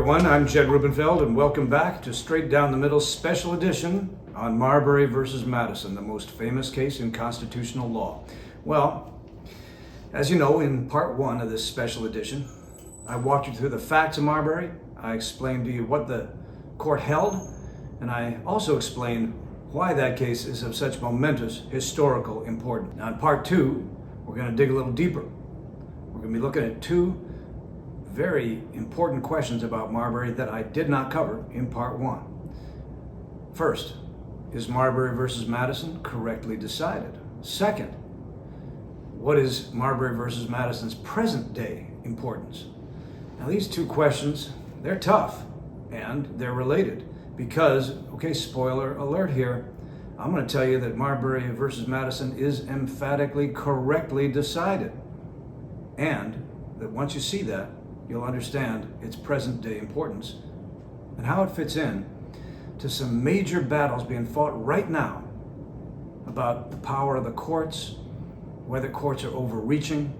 everyone, I'm Jed Rubenfeld, and welcome back to Straight Down the Middle Special Edition on Marbury versus Madison, the most famous case in constitutional law. Well, as you know, in part one of this special edition, I walked you through the facts of Marbury, I explained to you what the court held, and I also explained why that case is of such momentous historical importance. Now in part two, we're going to dig a little deeper. We're going to be looking at two very important questions about Marbury that I did not cover in part one. First, is Marbury versus Madison correctly decided? Second, what is Marbury versus Madison's present day importance? Now these two questions, they're tough and they're related because, okay, spoiler alert here, I'm going to tell you that Marbury versus Madison is emphatically correctly decided, and that once you see that, you'll understand its present day importance and how it fits in to some major battles being fought right now about the power of the courts, whether courts are overreaching.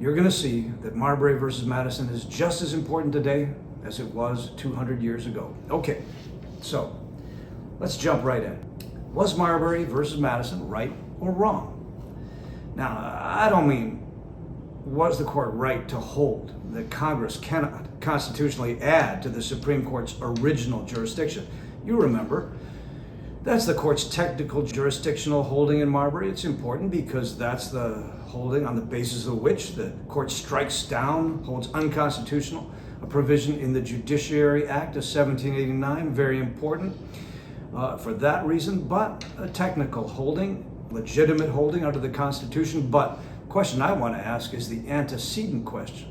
You're going to see that Marbury versus Madison is just as important today as it was 200 years ago. Okay, so let's jump right in. Was Marbury versus Madison right or wrong? Now, I don't mean was the court right to hold that Congress cannot constitutionally add to the Supreme Court's original jurisdiction. You remember, that's the court's technical jurisdictional holding in Marbury. It's important because that's the holding on the basis of which the court strikes down, holds unconstitutional, a provision in the Judiciary Act of 1789, very important for that reason, but a technical holding, legitimate holding under the Constitution. But the question I want to ask is the antecedent question,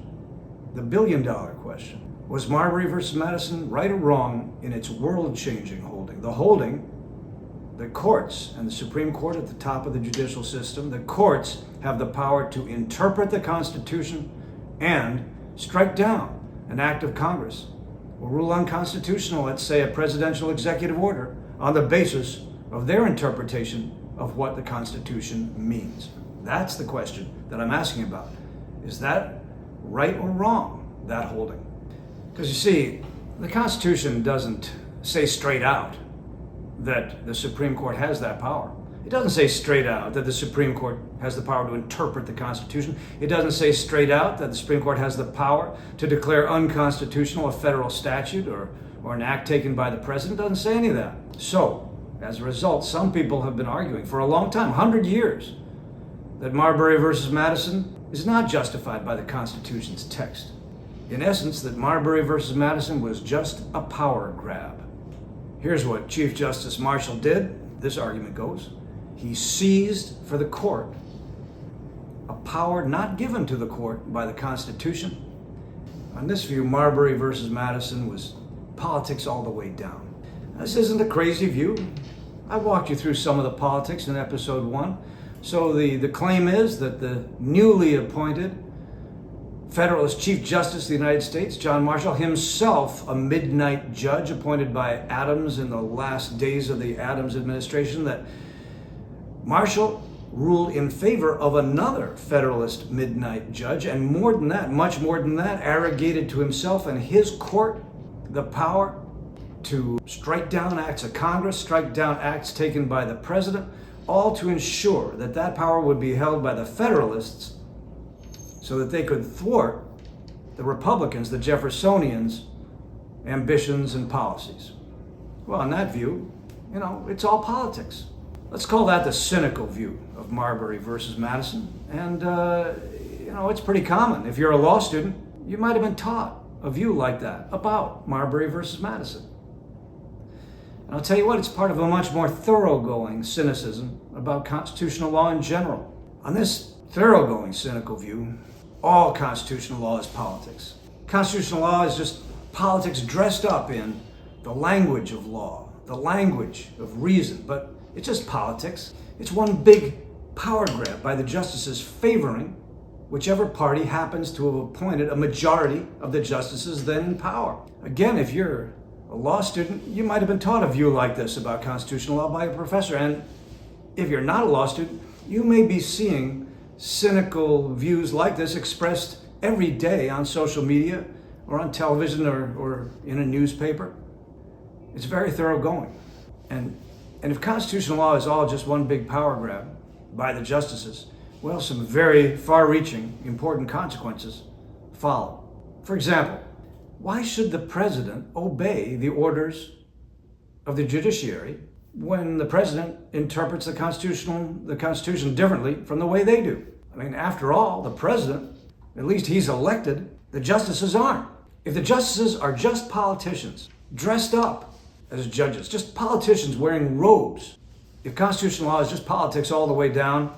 the billion-dollar question. Was Marbury versus Madison right or wrong in its world-changing holding? The holding that courts and the Supreme Court at the top of the judicial system, the courts have the power to interpret the Constitution and strike down an act of Congress or rule unconstitutional, let's say a presidential executive order, on the basis of their interpretation of what the Constitution means. That's the question that I'm asking about. Is that right or wrong, that holding? Because you see, the Constitution doesn't say straight out that the Supreme Court has that power. It doesn't say straight out that the Supreme Court has the power to interpret the Constitution. It doesn't say straight out that the Supreme Court has the power to declare unconstitutional a federal statute or an act taken by the president. It doesn't say any of that. So, as a result, some people have been arguing for a long time, 100 years, that Marbury versus Madison is not justified by the Constitution's text. In essence, that Marbury versus Madison was just a power grab. Here's what Chief Justice Marshall did, this argument goes. He seized for the court a power not given to the court by the Constitution. On this view, Marbury versus Madison was politics all the way down. This isn't a crazy view. I walked you through some of the politics in episode one. So the claim is that the newly appointed Federalist Chief Justice of the United States, John Marshall, himself a midnight judge appointed by Adams in the last days of the Adams administration, that Marshall ruled in favor of another Federalist midnight judge, and more than that, much more than that, arrogated to himself and his court the power to strike down acts of Congress, strike down acts taken by the president, all to ensure that that power would be held by the Federalists so that they could thwart the Republicans, the Jeffersonians' ambitions and policies. Well, in that view, it's all politics. Let's call that the cynical view of Marbury versus Madison. And, it's pretty common. If you're a law student, you might have been taught a view like that about Marbury versus Madison. And I'll tell you what, it's part of a much more thoroughgoing cynicism about constitutional law in general. On this thoroughgoing cynical view, all constitutional law is politics. Constitutional law is just politics dressed up in the language of law, the language of reason, but it's just politics. It's one big power grab by the justices favoring whichever party happens to have appointed a majority of the justices then in power. Again, if you're a law student, you might have been taught a view like this about constitutional law by a professor. And if you're not a law student, you may be seeing cynical views like this expressed every day on social media or on television or in a newspaper. It's very thoroughgoing. And if constitutional law is all just one big power grab by the justices, well, some very far-reaching, important consequences follow. For example, why should the president obey the orders of the judiciary when the president interprets the Constitution differently from the way they do? I mean, after all, the president, at least he's elected, the justices aren't. If the justices are just politicians dressed up as judges, just politicians wearing robes, if constitutional law is just politics all the way down,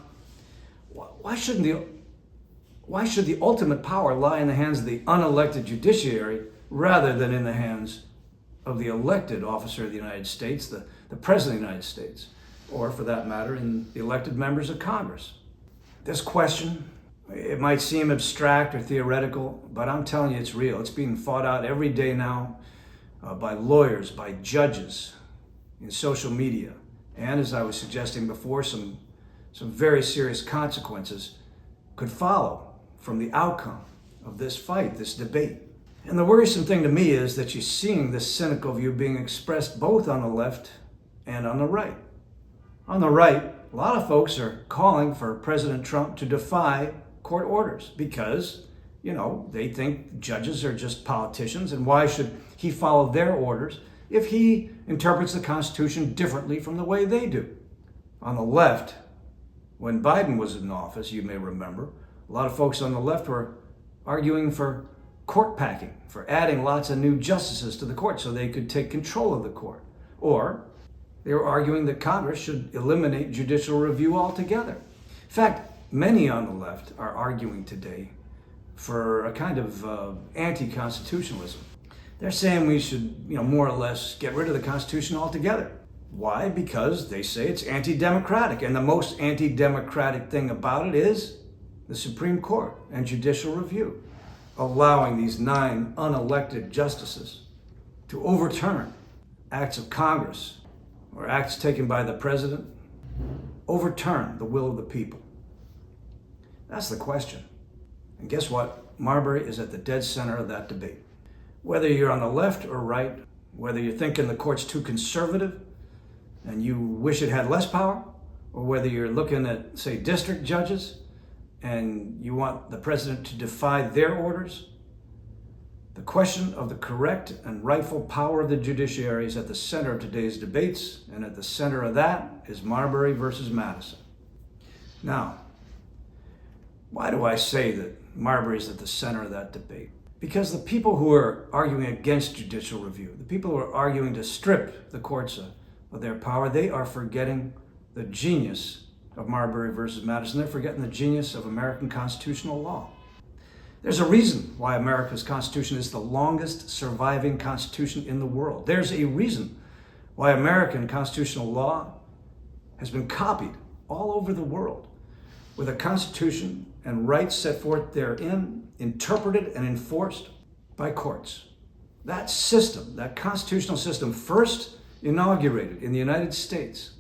why should the ultimate power lie in the hands of the unelected judiciary rather than in the hands of the elected officer of the United States, the President of the United States, or for that matter, in the elected members of Congress? This question, it might seem abstract or theoretical, but I'm telling you it's real. It's being fought out every day now by lawyers, by judges, in social media, and as I was suggesting before, some very serious consequences could follow from the outcome of this fight, this debate. And the worrisome thing to me is that you're seeing this cynical view being expressed both on the left and on the right. On the right, a lot of folks are calling for President Trump to defy court orders because, they think judges are just politicians, and why should he follow their orders if he interprets the Constitution differently from the way they do? On the left, when Biden was in office, you may remember, a lot of folks on the left were arguing for court packing, for adding lots of new justices to the court so they could take control of the court. Or they were arguing that Congress should eliminate judicial review altogether. In fact, many on the left are arguing today for a kind of anti-constitutionalism. They're saying we should, more or less get rid of the Constitution altogether. Why? Because they say it's anti-democratic, and the most anti-democratic thing about it is the Supreme Court and judicial review, allowing these 9 unelected justices to overturn acts of Congress or acts taken by the president, overturn the will of the people. That's the question. And guess what? Marbury is at the dead center of that debate. Whether you're on the left or right, whether you're thinking the court's too conservative and you wish it had less power, or whether you're looking at, say, district judges and you want the president to defy their orders, the question of the correct and rightful power of the judiciary is at the center of today's debates, and at the center of that is Marbury versus Madison. Now, why do I say that Marbury is at the center of that debate? Because the people who are arguing against judicial review, the people who are arguing to strip the courts of their power, they are forgetting the genius of Marbury versus Madison. They're forgetting the genius of American constitutional law. There's a reason why America's Constitution is the longest surviving constitution in the world. There's a reason why American constitutional law has been copied all over the world, with a constitution and rights set forth therein, interpreted and enforced by courts. That system, that constitutional system, first inaugurated in the United States,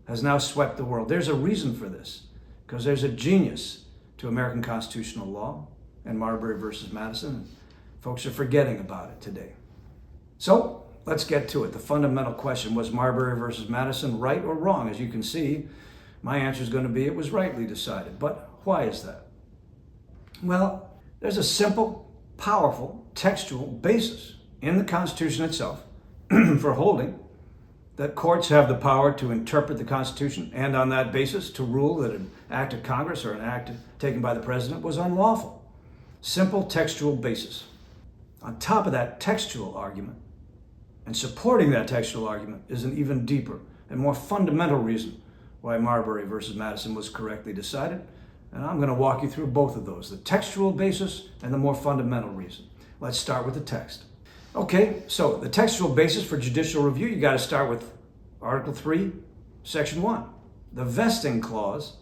has now swept the world. There's a reason for this, because there's a genius to American constitutional law and Marbury versus Madison. Folks are forgetting about it today. So let's get to it. The fundamental question, was Marbury versus Madison right or wrong? As you can see, my answer is going to be it was rightly decided. But why is that? Well, there's a simple, powerful, textual basis in the Constitution itself for holding that courts have the power to interpret the Constitution and on that basis to rule that an act of Congress or an act taken by the president was unlawful. Simple textual basis. On top of that textual argument, and supporting that textual argument, is an even deeper and more fundamental reason why Marbury versus Madison was correctly decided. And I'm going to walk you through both of those, the textual basis and the more fundamental reason. Let's start with the text. Okay, so the textual basis for judicial review, you got to start with Article 3, Section 1, the vesting clause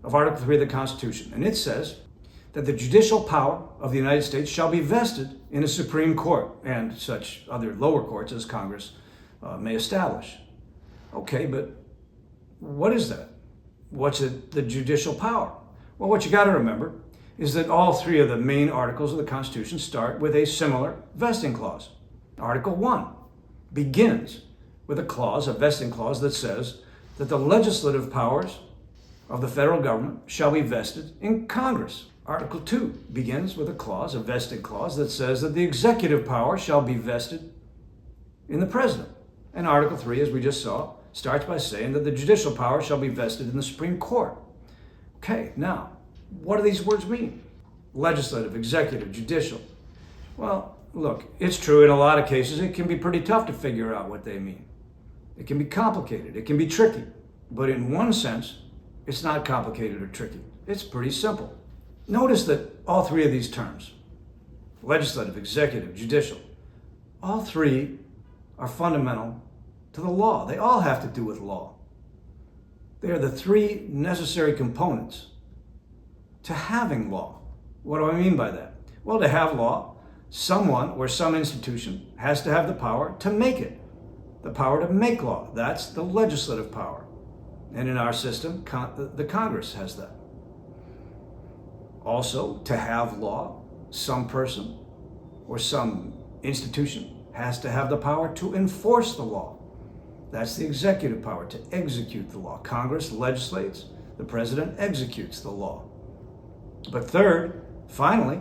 of Article 3 of the Constitution. And it says that the judicial power of the United States shall be vested in a Supreme Court and such other lower courts as Congress may establish. Okay, but what is that? What's the judicial power? Well, what you got to remember is that all three of the main articles of the Constitution start with a similar vesting clause. Article 1 begins with a vesting clause that says that the legislative powers of the federal government shall be vested in Congress. Article 2 begins with a vesting clause that says that the executive power shall be vested in the president. And Article 3, as we just saw, starts by saying that the judicial power shall be vested in the Supreme Court. Okay, now, what do these words mean? Legislative, executive, judicial. Well, look, it's true in a lot of cases it can be pretty tough to figure out what they mean. It can be complicated, it can be tricky. But in one sense, it's not complicated or tricky. It's pretty simple. Notice that all three of these terms, legislative, executive, judicial, all three are fundamental to the law. They all have to do with law. They are the three necessary components to having law. What do I mean by that? Well, to have law, someone or some institution has to have the power to make it. The power to make law. That's the legislative power. And in our system, the Congress has that. Also, to have law, some person or some institution has to have the power to enforce the law. That's the executive power, to execute the law. Congress legislates, the president executes the law. But third, finally,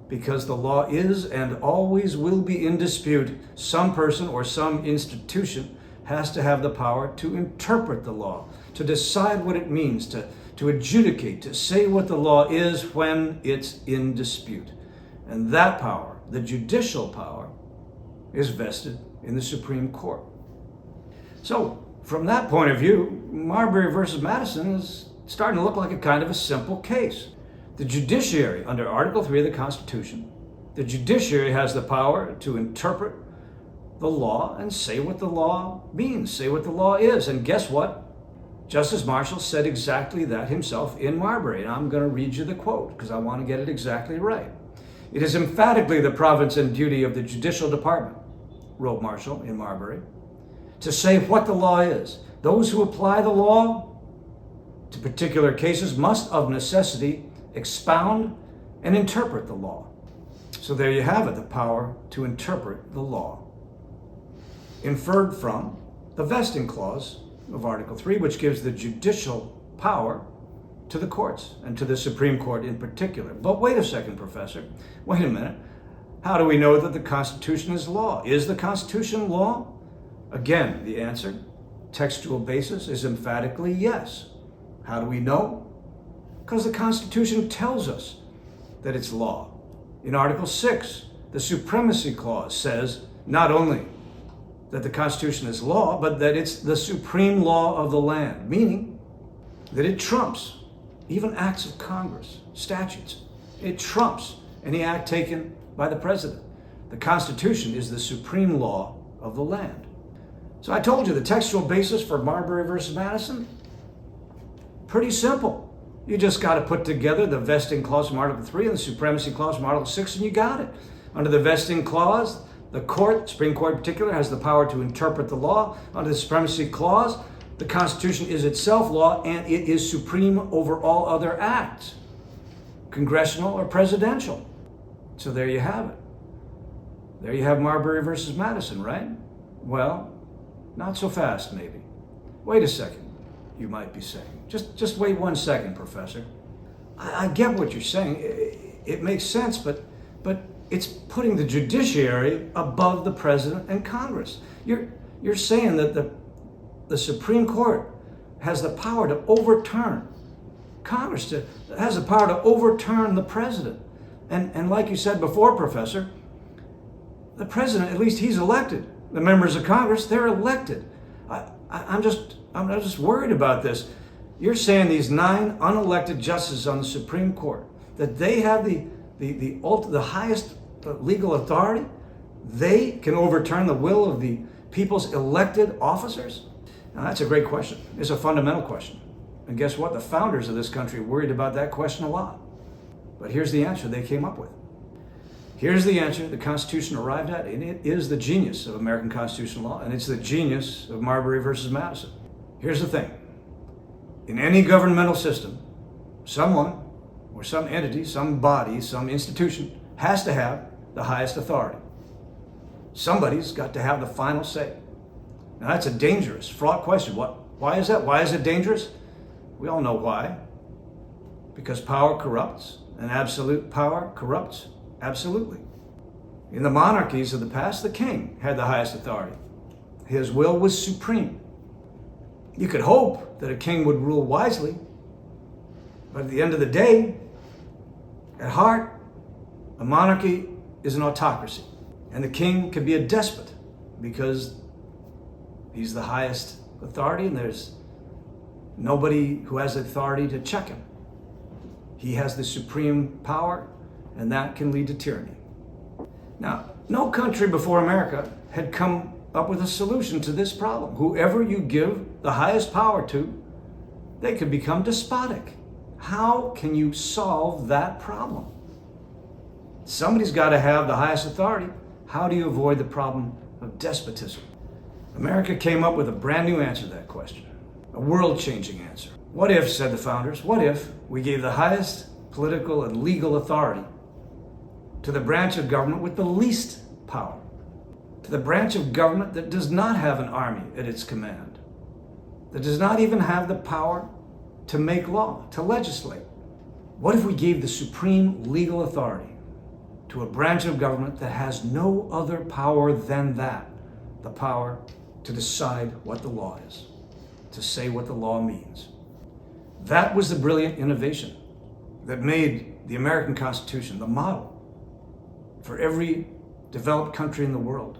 because the law is and always will be in dispute, some person or some institution has to have the power to interpret the law, to decide what it means, to adjudicate, to say what the law is when it's in dispute. And that power, the judicial power, is vested in the Supreme Court. So, from that point of view, Marbury versus Madison is starting to look like a kind of a simple case. The judiciary, under Article 3 of the Constitution, the judiciary has the power to interpret the law and say what the law means, say what the law is. And guess what? Justice Marshall said exactly that himself in Marbury. And I'm going to read you the quote because I want to get it exactly right. "It is emphatically the province and duty of the Judicial Department," wrote Marshall in Marbury, "to say what the law is. Those who apply the law to particular cases must of necessity expound and interpret the law." So there you have it, the power to interpret the law. Inferred from the vesting clause of Article 3, which gives the judicial power to the courts and to the Supreme Court in particular. But wait a second, Professor. Wait a minute. How do we know that the Constitution is law? Is the Constitution law? Again, the answer, textual basis, is emphatically yes. How do we know? Because the Constitution tells us that it's law. In Article 6, the Supremacy Clause says not only that the Constitution is law, but that it's the supreme law of the land, meaning that it trumps even acts of Congress, statutes. It trumps any act taken by the president. The Constitution is the supreme law of the land. So I told you the textual basis for Marbury versus Madison, pretty simple. You just got to put together the vesting clause from Article 3 and the supremacy clause from Article 6, and you got it. Under the vesting clause, the court, Supreme Court in particular, has the power to interpret the law. Under the supremacy clause, the Constitution is itself law, and it is supreme over all other acts, congressional or presidential. So there you have it. There you have Marbury versus Madison, right? Well, not so fast, maybe. Wait a second, you might be saying. Just wait 1 second, Professor. I get what you're saying. It makes sense, but it's putting the judiciary above the president and Congress. You're saying that the Supreme Court has the power to overturn Congress, has the power to overturn the president. And like you said before, Professor, the president, at least he's elected. The members of Congress, they're elected. I'm just worried about this. You're saying these 9 unelected justices on the Supreme Court, that they have the highest legal authority? They can overturn the will of the people's elected officers? Now that's a great question. It's a fundamental question. And guess what? The founders of this country worried about that question a lot. But here's the answer they came up with. Here's the answer the Constitution arrived at, and it is the genius of American constitutional law, and it's the genius of Marbury versus Madison. Here's the thing. In any governmental system, someone or some entity, some body, some institution has to have the highest authority. Somebody's got to have the final say. Now that's a dangerous, fraught question. Why is that? Why is it dangerous? We all know why. Because power corrupts, and absolute power corrupts absolutely. In the monarchies of the past, the king had the highest authority. His will was supreme. You could hope that a king would rule wisely, but at the end of the day, at heart, a monarchy is an autocracy. And the king can be a despot because he's the highest authority and there's nobody who has authority to check him. He has the supreme power, and that can lead to tyranny. Now, no country before America had come up with a solution to this problem. Whoever you give the highest power to, they could become despotic. How can you solve that problem? Somebody's got to have the highest authority. How do you avoid the problem of despotism? America came up with a brand new answer to that question, a world-changing answer. What if, said the founders, what if we gave the highest political and legal authority to the branch of government with the least power, to the branch of government that does not have an army at its command, that does not even have the power to make law, to legislate? What if we gave the supreme legal authority to a branch of government that has no other power than that, the power to decide what the law is, to say what the law means? That was the brilliant innovation that made the American Constitution the model for every developed country in the world.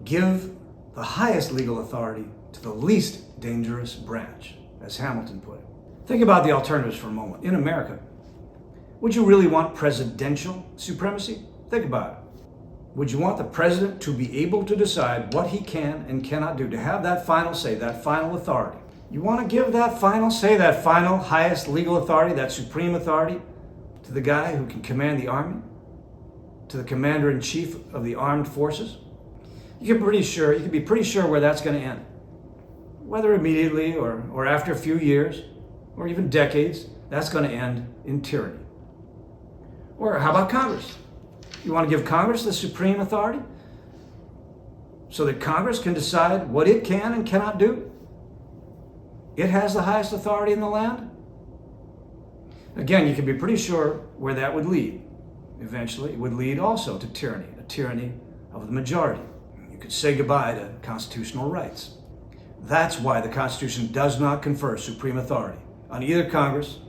Give the highest legal authority to the least dangerous branch, as Hamilton put it. Think about the alternatives for a moment. In America, would you really want presidential supremacy? Think about it. Would you want the president to be able to decide what he can and cannot do, to have that final say, that final authority? You want to give that final say, that final highest legal authority, that supreme authority, to the guy who can command the army, to the commander-in-chief of the armed forces? You can be pretty sure where that's going to end. Whether immediately or after a few years or even decades, that's going to end in tyranny. Or how about Congress? You want to give Congress the supreme authority so that Congress can decide what it can and cannot do? It has the highest authority in the land? Again, you can be pretty sure where that would lead. Eventually, it would lead also to tyranny, a tyranny of the majority. You could say goodbye to constitutional rights. That's why the Constitution does not confer supreme authority on either Congress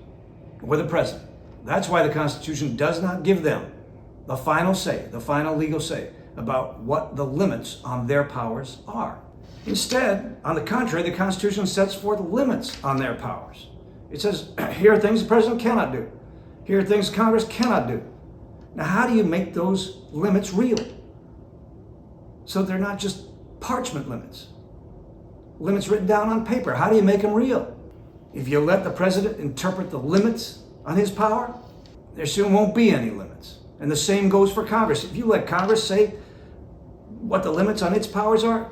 or the president. That's why the Constitution does not give them the final say, the final legal say about what the limits on their powers are. Instead, on the contrary, the Constitution sets forth limits on their powers. It says, here are things the president cannot do. Here are things Congress cannot do. Now, how do you make those limits real? So they're not just parchment limits written down on paper. How do you make them real? If you let the president interpret the limits on his power, there soon won't be any limits. And the same goes for Congress. If you let Congress say what the limits on its powers are,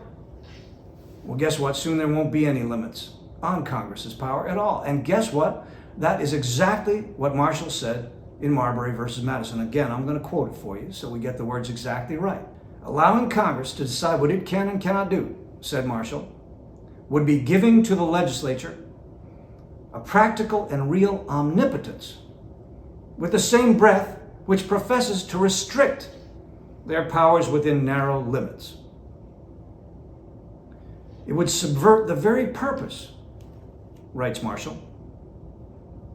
well, guess what? Soon there won't be any limits on Congress's power at all. And guess what? That is exactly what Marshall said in Marbury versus Madison. Again, I'm going to quote it for you so we get the words exactly right. Allowing Congress to decide what it can and cannot do, said Marshall, would be giving to the legislature a practical and real omnipotence with the same breath which professes to restrict their powers within narrow limits. It would subvert the very purpose, writes Marshall,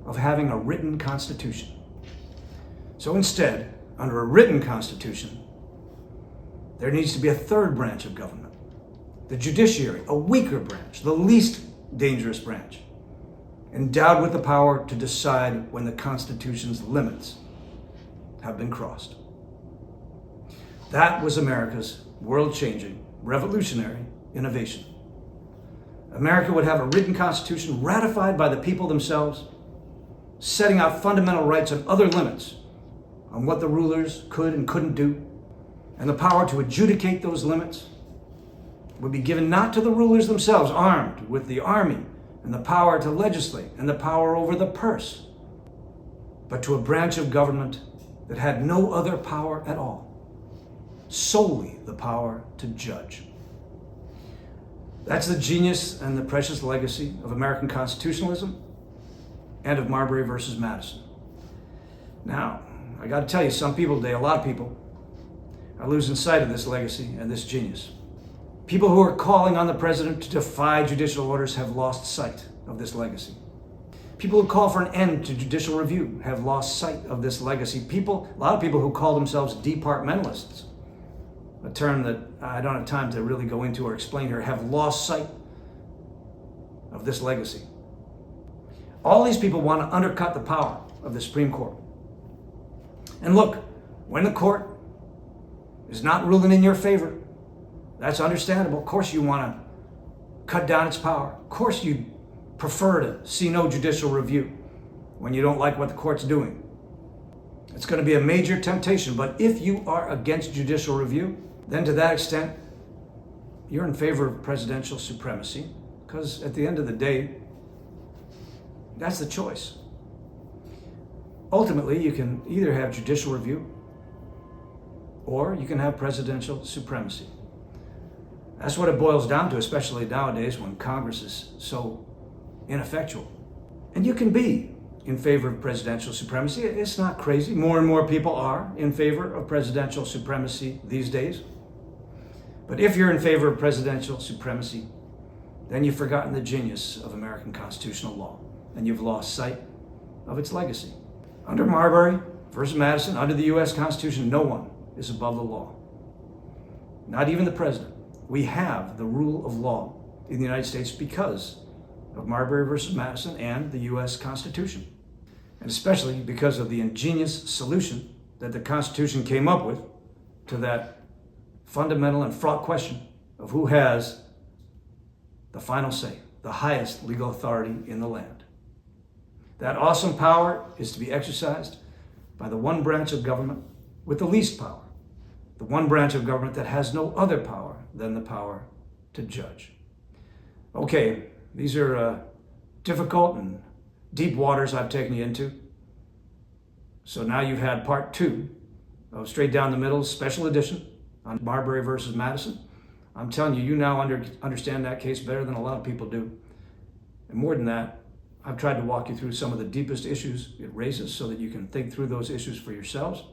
of having a written constitution. So instead, under a written constitution, there needs to be a third branch of government, the judiciary, a weaker branch, the least dangerous branch, endowed with the power to decide when the Constitution's limits have been crossed. That was America's world-changing, revolutionary innovation. America would have a written constitution ratified by the people themselves, setting out fundamental rights and other limits on what the rulers could and couldn't do. And the power to adjudicate those limits would be given not to the rulers themselves, armed with the army and the power to legislate and the power over the purse, but to a branch of government that had no other power at all, solely the power to judge. That's the genius and the precious legacy of American constitutionalism and of Marbury versus Madison. Now, I got to tell you, some people today, a lot of people, are losing sight of this legacy and this genius. People who are calling on the president to defy judicial orders have lost sight of this legacy. People who call for an end to judicial review have lost sight of this legacy. A lot of people who call themselves departmentalists, a term that I don't have time to really go into or explain here, have lost sight of this legacy. All these people want to undercut the power of the Supreme Court. And look, when the court is not ruling in your favor, that's understandable. Of course you want to cut down its power. Of course you prefer to see no judicial review when you don't like what the court's doing. It's going to be a major temptation, but if you are against judicial review, then to that extent, you're in favor of presidential supremacy, because at the end of the day, that's the choice. Ultimately, you can either have judicial review or you can have presidential supremacy. That's what it boils down to, especially nowadays when Congress is so ineffectual. And you can be in favor of presidential supremacy. It's not crazy. More and more people are in favor of presidential supremacy these days. But if you're in favor of presidential supremacy, then you've forgotten the genius of American constitutional law, and you've lost sight of its legacy. Under Marbury versus Madison, under the U.S. Constitution, no one is above the law. Not even the president. We have the rule of law in the United States because of Marbury versus Madison and the U.S. Constitution. And especially because of the ingenious solution that the Constitution came up with to that fundamental and fraught question of who has the final say, the highest legal authority in the land. That awesome power is to be exercised by the one branch of government with the least power, the one branch of government that has no other power than the power to judge. Okay, these are difficult and deep waters I've taken you into. So now you've had part 2 of Straight Down the Middle special edition on Marbury versus Madison. I'm telling you, you now understand that case better than a lot of people do. And more than that, I've tried to walk you through some of the deepest issues it raises so that you can think through those issues for yourselves.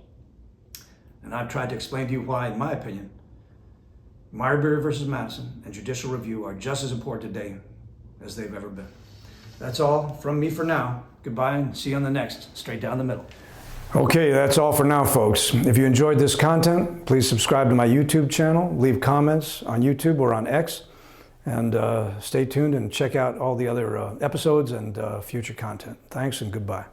And I've tried to explain to you why, in my opinion, Marbury versus Madison and judicial review are just as important today as they've ever been. That's all from me for now. Goodbye, and see you on the next Straight Down the Middle. Okay, that's all for now, folks. If you enjoyed this content, please subscribe to my YouTube channel, leave comments on YouTube or on X, and stay tuned and check out all the other episodes and future content. Thanks and goodbye.